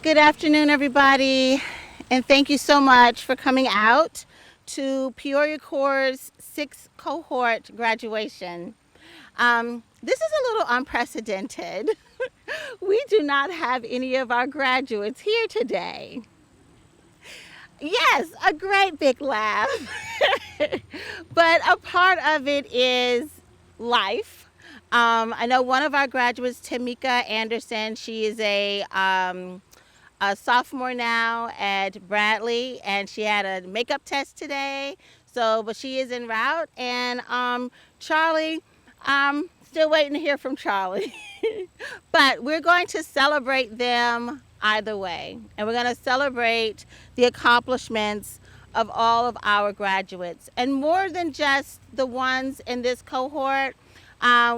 Good afternoon, everybody, and thank you so much for coming out to PeoriaCorps' 6th cohort graduation. This is a little unprecedented. We do not have any of our graduates here today. Yes, a great big laugh. But a part of it is life. I know one of our graduates, Tamika Anderson, she is a sophomore now at Bradley, and she had a makeup test today. But she is en route. And Charlie, still waiting to hear from Charlie. But we're going to celebrate them either way. And we're going to celebrate the accomplishments of all of our graduates. And more than just the ones in this cohort,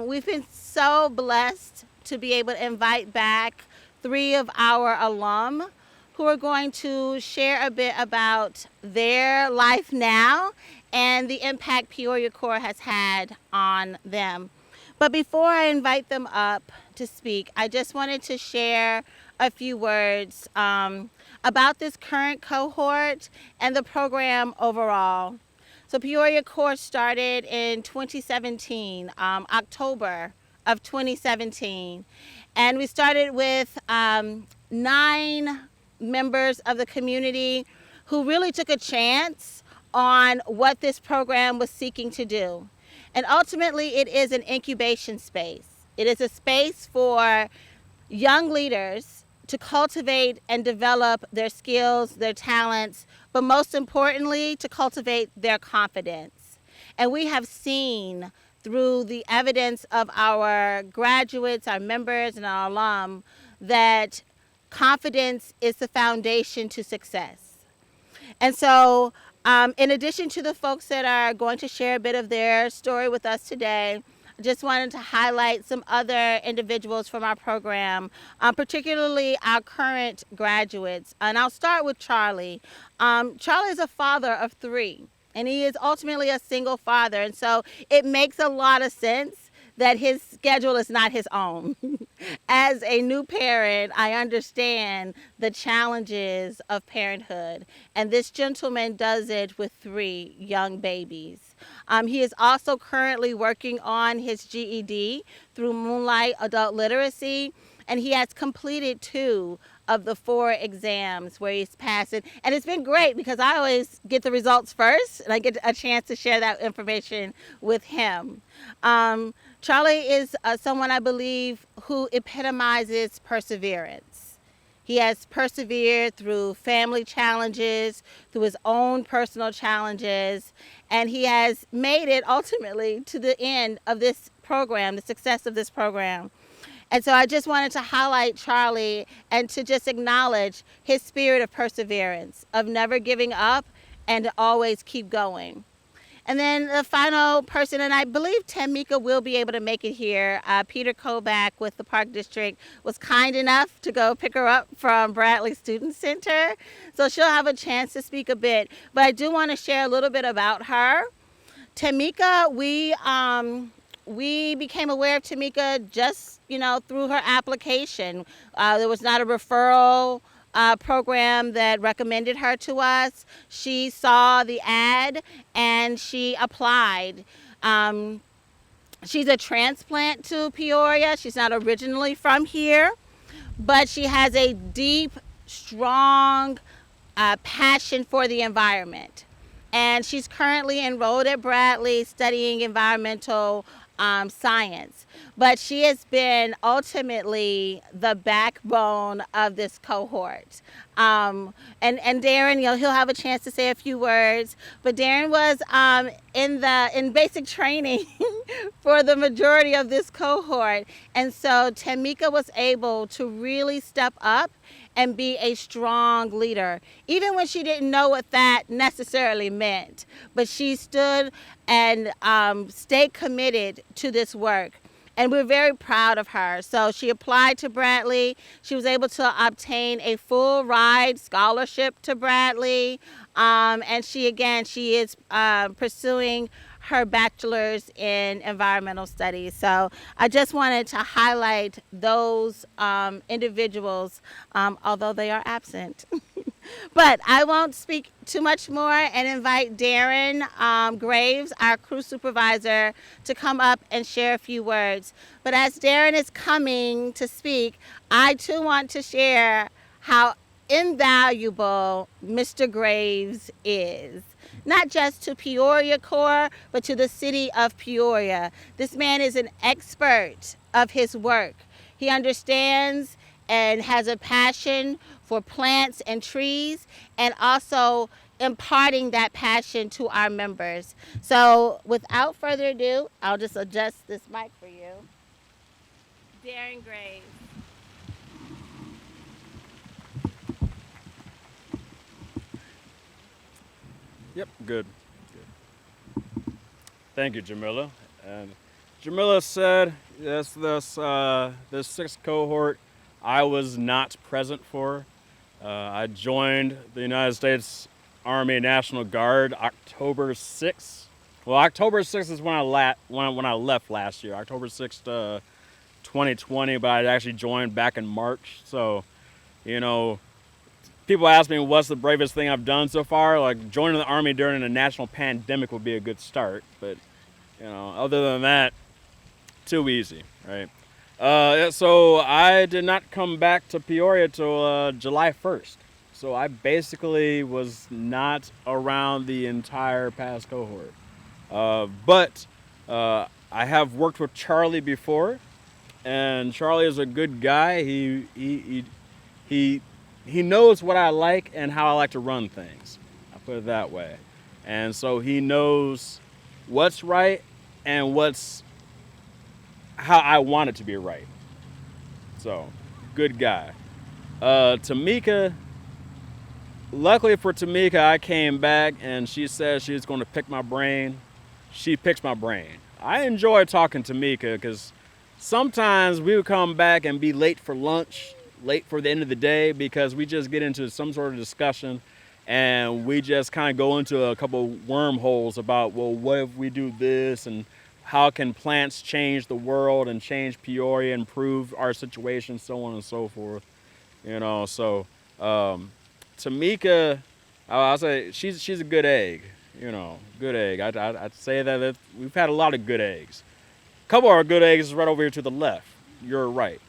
we've been so blessed to be able to invite back 3 of our alum who are going to share a bit about their life now and the impact PeoriaCorps has had on them. But before I invite them up to speak, I just wanted to share a few words about this current cohort and the program overall. So PeoriaCorps started in 2017, October of 2017. And we started with 9 members of the community who really took a chance on what this program was seeking to do. And ultimately, it is an incubation space. It is a space for young leaders to cultivate and develop their skills, their talents, but most importantly, to cultivate their confidence. And we have seen through the evidence of our graduates, our members, and our alum, that confidence is the foundation to success. And so, in addition to the folks that are going to share a bit of their story with us today, I just wanted to highlight some other individuals from our program, particularly our current graduates. And I'll start with Charlie. Charlie is a father of 3. And he is ultimately a single father. And so it makes a lot of sense that his schedule is not his own. As a new parent, I understand the challenges of parenthood. And this gentleman does it with 3 young babies. He is also currently working on his GED through Moonlight Adult Literacy. And he has completed 2 of the 4 exams where he's passed it. And it's been great because I always get the results first and I get a chance to share that information with him. Charlie is someone I believe who epitomizes perseverance. He has persevered through family challenges, through his own personal challenges, and he has made it ultimately to the end of this program, the success of this program. And so I just wanted to highlight Charlie and to just acknowledge his spirit of perseverance, of never giving up and to always keep going. And then the final person, and I believe Tamika will be able to make it here, Peter Kovac with the Park District was kind enough to go pick her up from Bradley Student Center. So she'll have a chance to speak a bit. But I do want to share a little bit about her. Tamika, we became aware of Tamika just, through her application. There was not a referral program that recommended her to us. She saw the ad and she applied. She's a transplant to Peoria. She's not originally from here, but she has a deep, strong passion for the environment. And she's currently enrolled at Bradley studying environmental science. But she has been ultimately the backbone of this cohort. And Darren, he'll have a chance to say a few words. But Darren was in basic training for the majority of this cohort. And so Tamika was able to really step up and be a strong leader, even when she didn't know what that necessarily meant. But she stood and stayed committed to this work. And we're very proud of her. So she applied to Bradley. She was able to obtain a full ride scholarship to Bradley. And she is pursuing her bachelor's in environmental studies. So I just wanted to highlight those individuals, although they are absent. But I won't speak too much more and invite Darren Graves, our crew supervisor, to come up and share a few words. But as Darren is coming to speak, I too want to share how invaluable Mr. Graves is. Not just to PeoriaCorps, but to the city of Peoria. This man is an expert of his work. He understands and has a passion for plants and trees, and also imparting that passion to our members. So without further ado, I'll just adjust this mic for you. Darren Graves. Yep, good. Thank you, Jamila. And Jamila said, yes, this sixth cohort I was not present for. I joined the United States Army National Guard October 6th. Well, October 6th is when I left last year. October 6th, 2020, but I actually joined back in March. So, you know, people ask me what's the bravest thing I've done so far. Like joining the Army during a national pandemic would be a good start, but other than that, too easy, right? So I did not come back to Peoria till July 1st. So I basically was not around the entire past cohort. But I have worked with Charlie before, and Charlie is a good guy. He knows what I like and how I like to run things. I put it that way. And so he knows what's right and how I want it to be right. So, good guy. Tamika, luckily for Tamika, I came back and she said she's going to pick my brain. She picks my brain. I enjoy talking to Tamika because sometimes we would come back and be late for lunch, late for the end of the day, because we just get into some sort of discussion and we just kind of go into a couple wormholes about, well, what if we do this, and how can plants change the world and change Peoria, improve our situation, so on and so forth. So Tamika, I'll say she's a good egg. Good egg. I'd say that we've had a lot of good eggs. A couple of our good eggs is right over here to the left. You're right.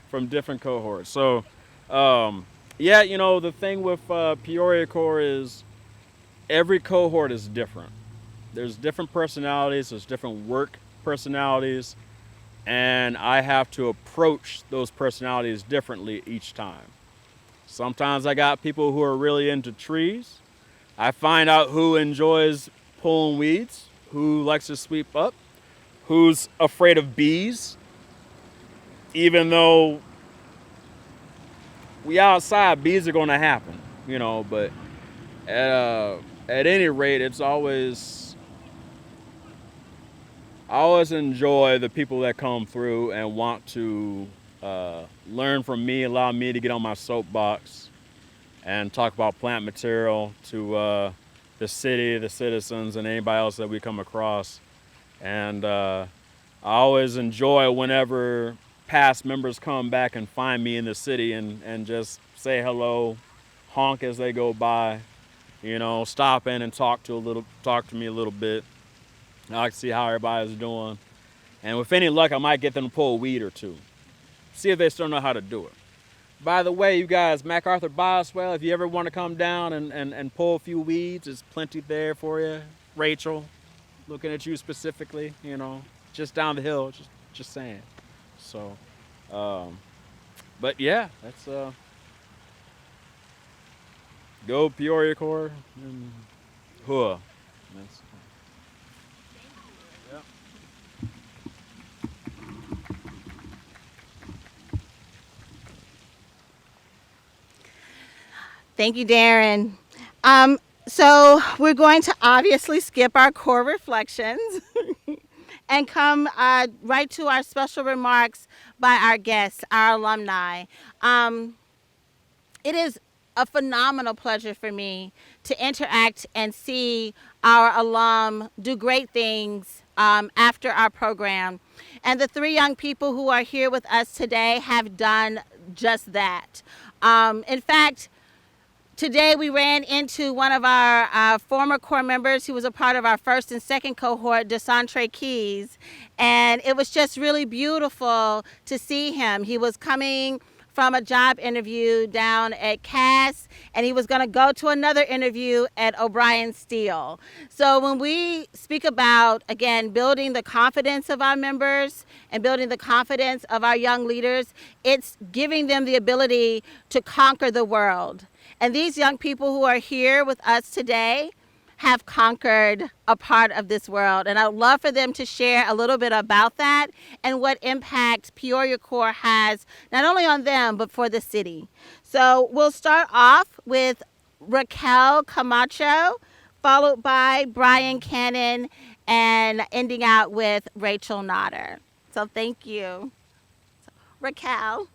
From different cohorts. So, the thing with PeoriaCorps is every cohort is different. There's different personalities, there's different work personalities, and I have to approach those personalities differently each time. Sometimes I got people who are really into trees. I find out who enjoys pulling weeds, who likes to sweep up, who's afraid of bees, even though we outside, bees are going to happen, but at any rate, I always enjoy the people that come through and want to learn from me, allow me to get on my soapbox and talk about plant material to the city, the citizens, and anybody else that we come across. And I always enjoy whenever past members come back and find me in the city and just say hello, honk as they go by, stop in and talk to me a little bit. I like to see how everybody's doing. And with any luck, I might get them to pull a weed or two. See if they still know how to do it. By the way, you guys, MacArthur Bioswale, if you ever want to come down and pull a few weeds, there's plenty there for you. Rachel, looking at you specifically, just down the hill, just saying. So, but yeah, that's, go PeoriaCorps and hua. That's, Thank you, Darren. So we're going to obviously skip our core reflections and come right to our special remarks by our guests, our alumni. It is a phenomenal pleasure for me to interact and see our alum do great things after our program. And the three young people who are here with us today have done just that. In fact, today we ran into one of our former Corps members who was a part of our first and second cohort, DeSantre Keys, and it was just really beautiful to see him. He was coming from a job interview down at Cass, and he was going to go to another interview at O'Brien Steel. So when we speak about, again, building the confidence of our members and building the confidence of our young leaders, it's giving them the ability to conquer the world. And these young people who are here with us today have conquered a part of this world. And I'd love for them to share a little bit about that and what impact PeoriaCorps has, not only on them, but for the city. So we'll start off with Raquel Camacho, followed by Brian Cannon, and ending out with Rachel Notter. So thank you. Raquel.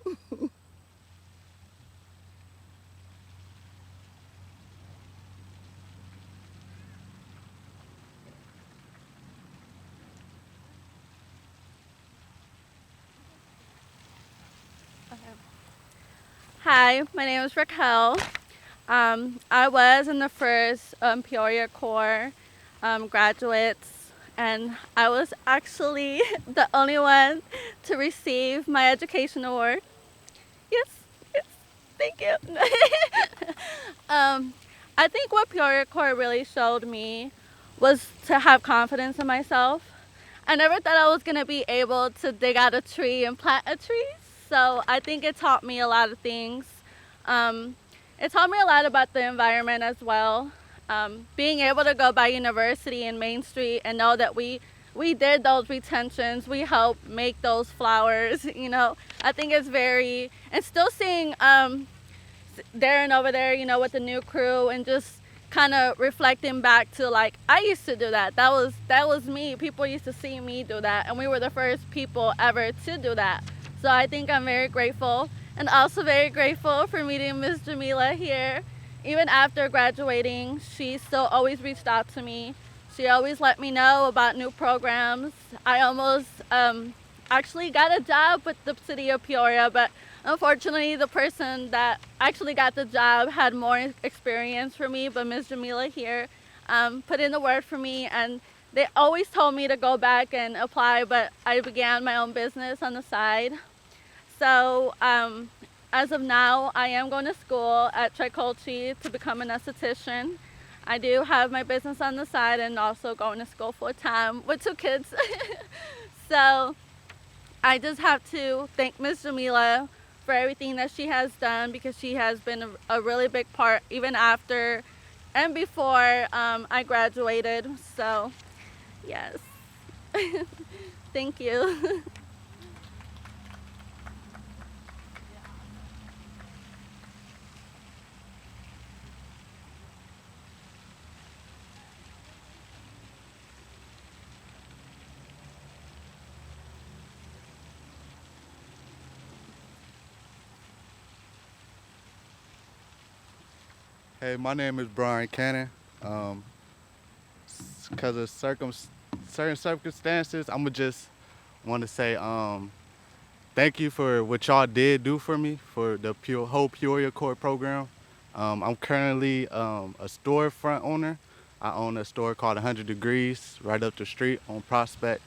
Hi, my name is Raquel. I was in the first PeoriaCorps graduates, and I was actually the only one to receive my education award. Yes, yes, thank you. I think what PeoriaCorps really showed me was to have confidence in myself. I never thought I was gonna be able to dig out a tree and plant a tree. So I think it taught me a lot of things. It taught me a lot about the environment as well. Being able to go by University and Main Street and know that we did those retentions, we helped make those flowers, I think it's very, and still seeing Darren over there, with the new crew and just kind of reflecting back to like, I used to do that. That was me. People used to see me do that, and we were the first people ever to do that. So I think I'm very grateful, and also very grateful for meeting Ms. Jamila here. Even after graduating, she still always reached out to me. She always let me know about new programs. I almost actually got a job with the city of Peoria, but unfortunately the person that actually got the job had more experience for me, but Ms. Jamila here put in the word for me, and they always told me to go back and apply, but I began my own business on the side. So as of now, I am going to school at Triculci to become an esthetician. I do have my business on the side and also going to school full time with 2 kids. So I just have to thank Ms. Jamila for everything that she has done, because she has been a really big part even after and before I graduated. So yes, thank you. Hey, my name is Brian Cannon. Because of certain circumstances, I'm gonna just want to say thank you for what y'all did do for me for the whole PeoriaCorps program. I'm currently a storefront owner. I own a store called 100 Degrees right up the street on Prospect.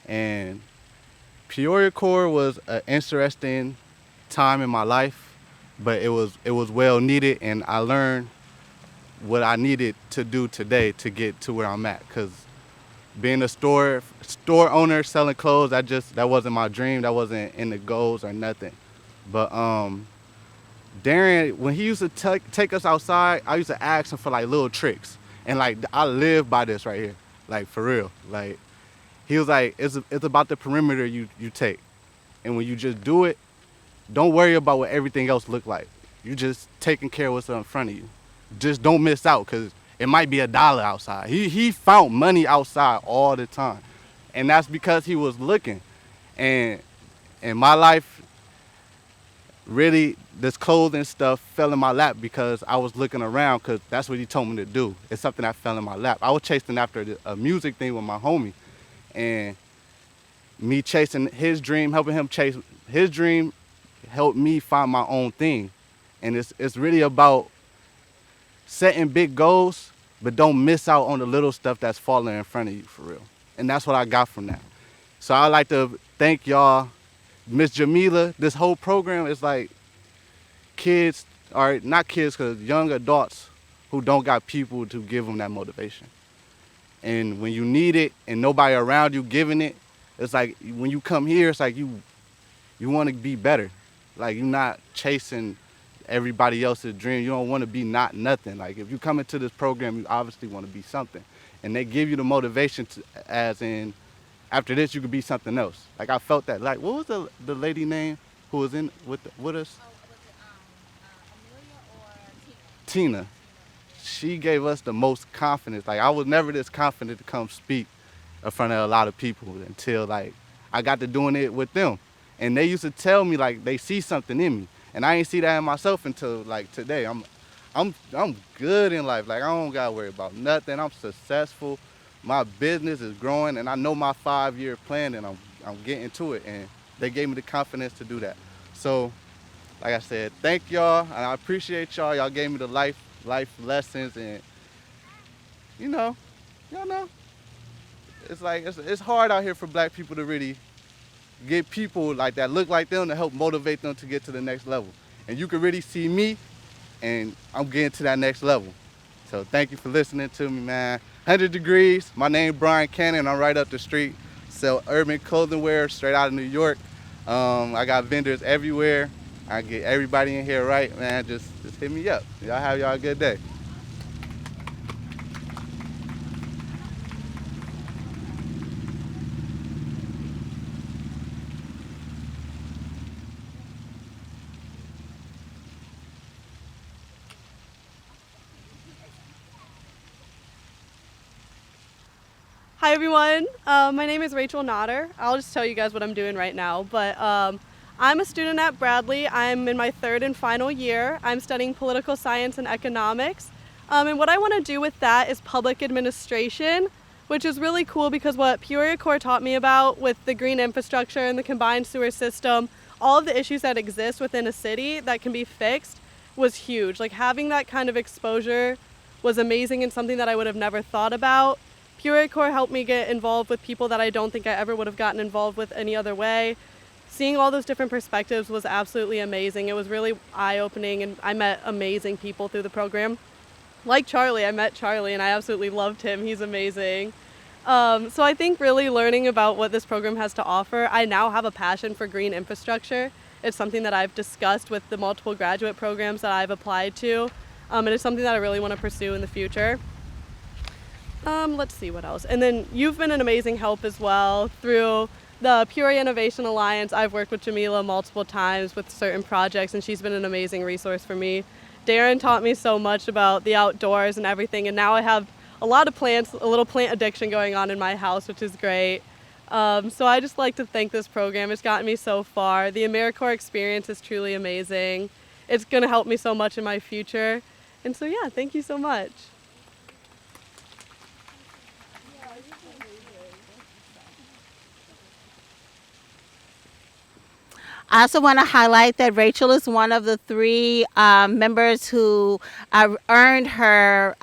And PeoriaCorps was an interesting time in my life, but it was well needed, and I learned what I needed to do today to get to where I'm at. Cause being a store owner selling clothes, that wasn't my dream. That wasn't in the goals or nothing. But Darren, when he used to take us outside, I used to ask him for like little tricks, and like I live by this right here, like for real. Like he was like, it's about the perimeter you take, and when you just do it, don't worry about what everything else look like. You just taking care of what's in front of you. Just don't miss out, because it might be $1 outside. He found money outside all the time, and that's because he was looking. And in my life, really this clothing stuff fell in my lap because I was looking around because that's what he told me to do. It's something that fell in my lap. I was chasing after a music thing with my homie, and me chasing his dream, helping him chase his dream, helped me find my own thing. And it's really about setting big goals, but don't miss out on the little stuff that's falling in front of you for real. And that's what I got from that. So I'd like to thank y'all. Miss Jamila, this whole program is like kids, or not kids, because young adults who don't got people to give them that motivation. And when you need it and nobody around you giving it, it's like when you come here, it's like you want to be better. Like you're not chasing everybody else's dream. You don't want to be not nothing. Like if you come into this program, you obviously want to be something. And they give you the motivation to, as in, after this, you could be something else. Like I felt that. Like what was the lady name who was in with us? Oh, was it Amelia or Tina. She gave us the most confidence. Like I was never this confident to come speak in front of a lot of people until like I got to doing it with them. And they used to tell me like they see something in me. And I ain't see that in myself until like today. I'm good in life. Like I don't gotta worry about nothing. I'm successful. My business is growing and I know my 5-year plan and I'm getting to it, and they gave me the confidence to do that. So like I said, thank y'all, and I appreciate y'all. Y'all gave me the life lessons, and y'all know, it's like it's hard out here for black people to really get people like that look like them to help motivate them to get to the next level. And you can really see me, and I'm getting to that next level. So thank you for listening to me, man. 100 Degrees. My name Brian Cannon. I'm right up the street. Sell urban clothing wear straight out of New York. I got vendors everywhere. I get everybody in here right, man. Just hit me up. Y'all have y'all a good day. Hi everyone, my name is Rachel Notter. I'll just tell you guys what I'm doing right now, but I'm a student at Bradley. I'm in my 3rd and final year. I'm studying political science and economics, and what I want to do with that is public administration, which is really cool because what PeoriaCorps taught me about with the green infrastructure and the combined sewer system, all of the issues that exist within a city that can be fixed was huge. Like having that kind of exposure was amazing and something that I would have never thought about. PeoriaCorps helped me get involved with people that I don't think I ever would have gotten involved with any other way. Seeing all those different perspectives was absolutely amazing. It was really eye-opening, and I met amazing people through the program. Like Charlie, I met Charlie and I absolutely loved him. He's amazing. So I think really learning about what this program has to offer, I now have a passion for green infrastructure. It's something that I've discussed with the multiple graduate programs that I've applied to, and it's something that I really want to pursue in the future. Let's see what else. And then you've been an amazing help as well. Through the Peoria Innovation Alliance, I've worked with Jamila multiple times with certain projects, and she's been an amazing resource for me. Darren taught me so much about the outdoors and everything, and now I have a lot of plants, a little plant addiction going on in my house, which is great. So I just like to thank this program. It's gotten me so far. The AmeriCorps experience is truly amazing. It's going to help me so much in my future. And so yeah, thank you so much. I also want to highlight that Rachel is one of the 3 members who earned her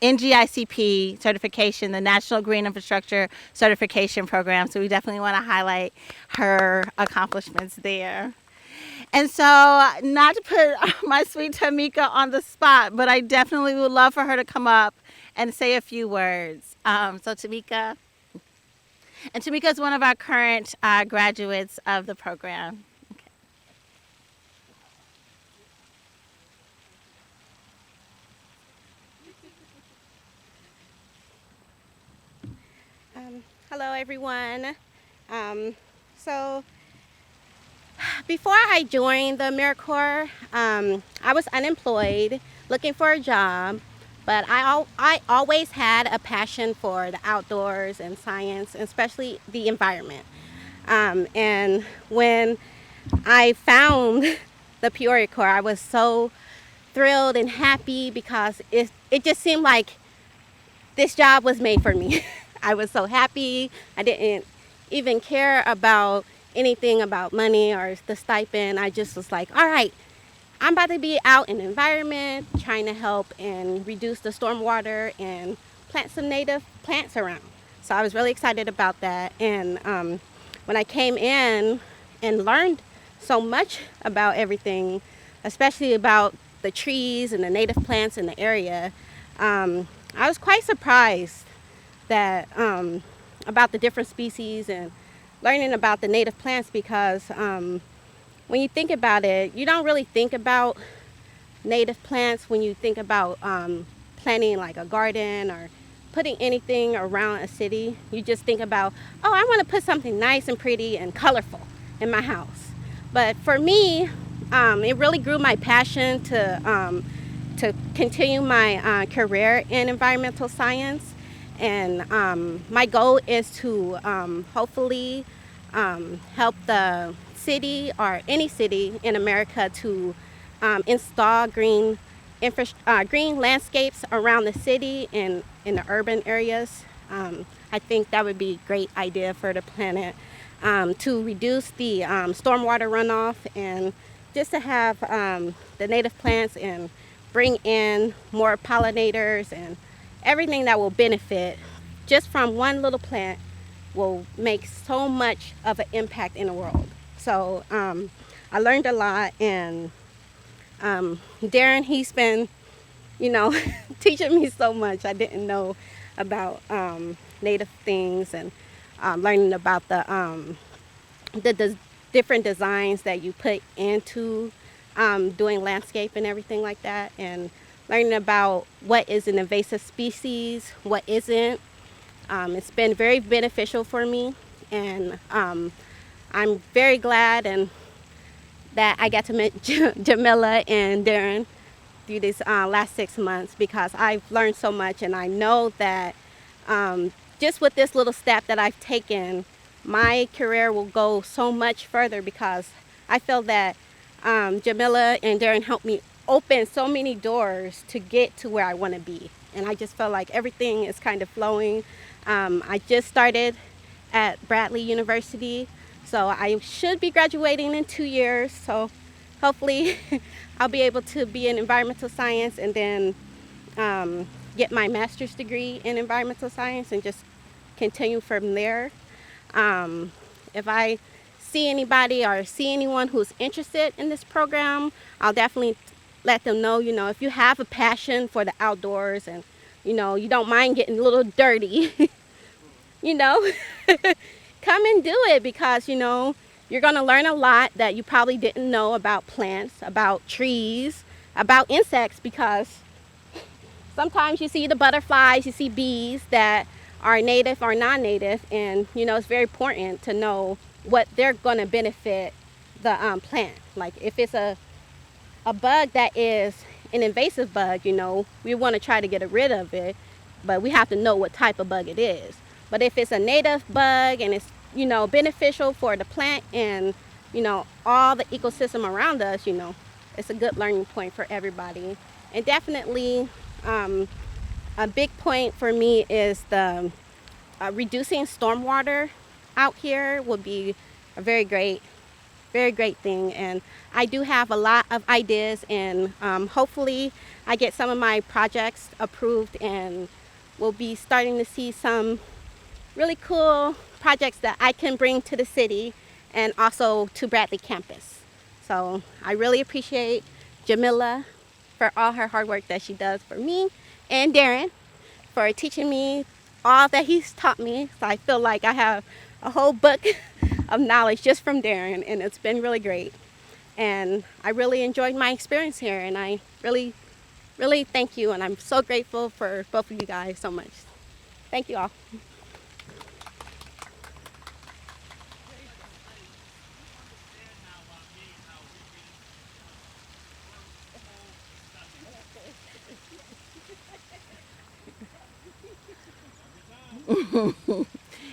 NGICP certification, the National Green Infrastructure Certification Program. So we definitely want to highlight her accomplishments there. And so, not to put my sweet Tamika on the spot, but I definitely would love for her to come up and say a few words. So Tamika. And Tamika is one of our current graduates of the program. Hello, everyone. So before I joined the AmeriCorps, I was unemployed, looking for a job. But I always had a passion for the outdoors and science, and especially the environment. And when I found the PeoriaCorps, I was so thrilled and happy because it just seemed like this job was made for me. I was so happy. I didn't even care about anything about money or the stipend. I just was like, all right, I'm about to be out in the environment, trying to help and reduce the stormwater and plant some native plants around. So I was really excited about that. And when I came in and learned so much about everything, especially about the trees and the native plants in the area, I was quite surprised that about the different species and learning about the native plants because when you think about it, you don't really think about native plants when you think about planting like a garden or putting anything around a city. You just think about, oh, I want to put something nice and pretty and colorful in my house. But for me, it really grew my passion to continue my career in environmental science. And my goal is to hopefully help the city or any city in America to install green landscapes around the city and in the urban areas. I think that would be a great idea for the planet to reduce the stormwater runoff and just to have the native plants and bring in more pollinators and everything that will benefit just from one little plant will make so much of an impact in the world. So I learned a lot, and Darren, he's been, teaching me so much I didn't know about native things and learning about the different designs that you put into doing landscape and everything like that, and learning about what is an invasive species, what isn't. It's been very beneficial for me, and I'm very glad that I got to meet Jamila and Darren through these last 6 months because I've learned so much, and I know that just with this little step that I've taken, my career will go so much further because I feel that Jamila and Darren helped me open so many doors to get to where I want to be. And I just felt like everything is kind of flowing. I just started at Bradley University, so I should be graduating in 2 years. So hopefully I'll be able to be in environmental science and then get my master's degree in environmental science and just continue from there. If I see anybody or see anyone who's interested in this program, I'll definitely let them know, if you have a passion for the outdoors and, you don't mind getting a little dirty, come and do it because, you're going to learn a lot that you probably didn't know about plants, about trees, about insects, because sometimes you see the butterflies, you see bees that are native or non-native, and it's very important to know what they're going to benefit the plant. Like if it's a bug that is an invasive bug, we want to try to get rid of it, but we have to know what type of bug it is. But if it's a native bug and it's beneficial for the plant and all the ecosystem around us, it's a good learning point for everybody. And definitely a big point for me is the reducing stormwater out here would be a very great thing. And I do have a lot of ideas, and hopefully I get some of my projects approved, and we'll be starting to see some really cool projects that I can bring to the city and also to Bradley campus. So I really appreciate Jamila for all her hard work that she does for me, and Darren for teaching me all that he's taught me. So I feel like I have a whole book of knowledge just from Darren, and it's been really great. And I really enjoyed my experience here, and I really, really thank you, and I'm so grateful for both of you guys so much. Thank you all.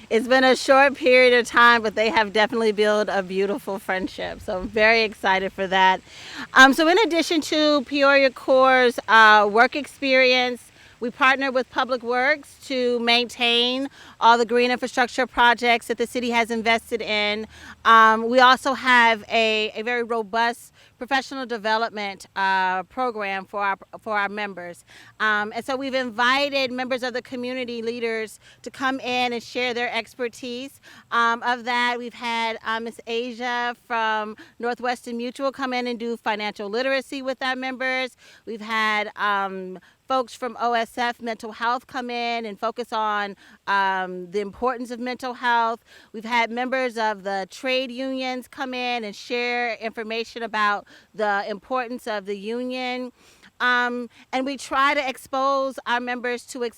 It's been a short period of time, but they have definitely built a beautiful friendship. So I'm very excited for that. So in addition to Peoria Corps' work experience, we partner with Public Works to maintain all the green infrastructure projects that the city has invested in. We also have a very robust professional development program for our members. And so we've invited members of the community leaders to come in and share their expertise. Of that, we've had Miss Asia from Northwestern Mutual come in and do financial literacy with our members. We've had folks from OSF Mental Health come in and focus on the importance of mental health. We've had members of the trade unions come in and share information about the importance of the union. And we try to expose our members to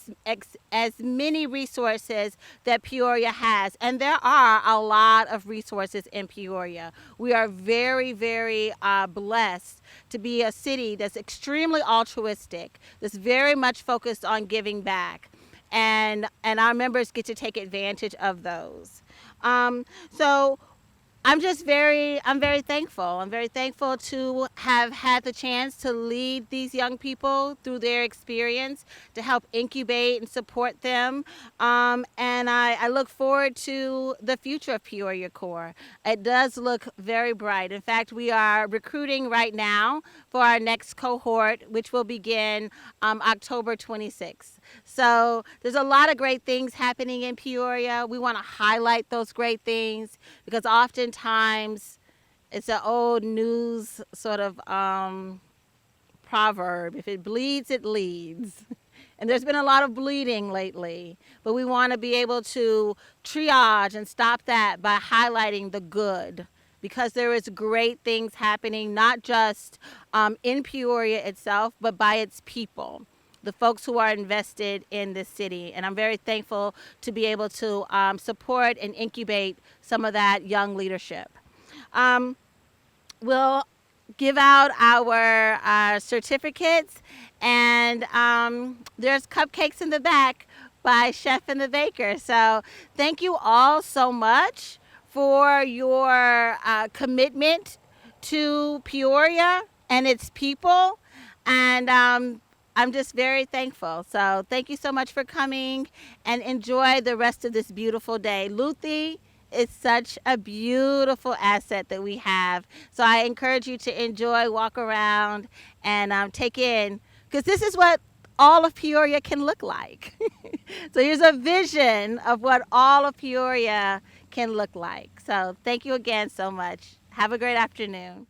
as many resources that Peoria has. And there are a lot of resources in Peoria. We are very, very blessed to be a city that's extremely altruistic, that's very much focused on giving back. And our members get to take advantage of those. So I'm very thankful. I'm very thankful to have had the chance to lead these young people through their experience, to help incubate and support them. And I look forward to the future of PeoriaCorps. It does look very bright. In fact, we are recruiting right now for our next cohort, which will begin October 26th. So there's a lot of great things happening in Peoria. We want to highlight those great things because oftentimes it's an old news sort of proverb. If it bleeds, it leads. And there's been a lot of bleeding lately. But we want to be able to triage and stop that by highlighting the good. Because there is great things happening, not just in Peoria itself, but by its people, the folks who are invested in this city. And I'm very thankful to be able to support and incubate some of that young leadership. We'll give out our certificates, and there's cupcakes in the back by Chef and the Baker. So thank you all so much for your commitment to Peoria and its people. And I'm just very thankful. So thank you so much for coming, and enjoy the rest of this beautiful day. Luthy is such a beautiful asset that we have. So I encourage you to enjoy, walk around, and take in, because this is what all of Peoria can look like. So here's a vision of what all of Peoria can look like. So thank you again so much. Have a great afternoon.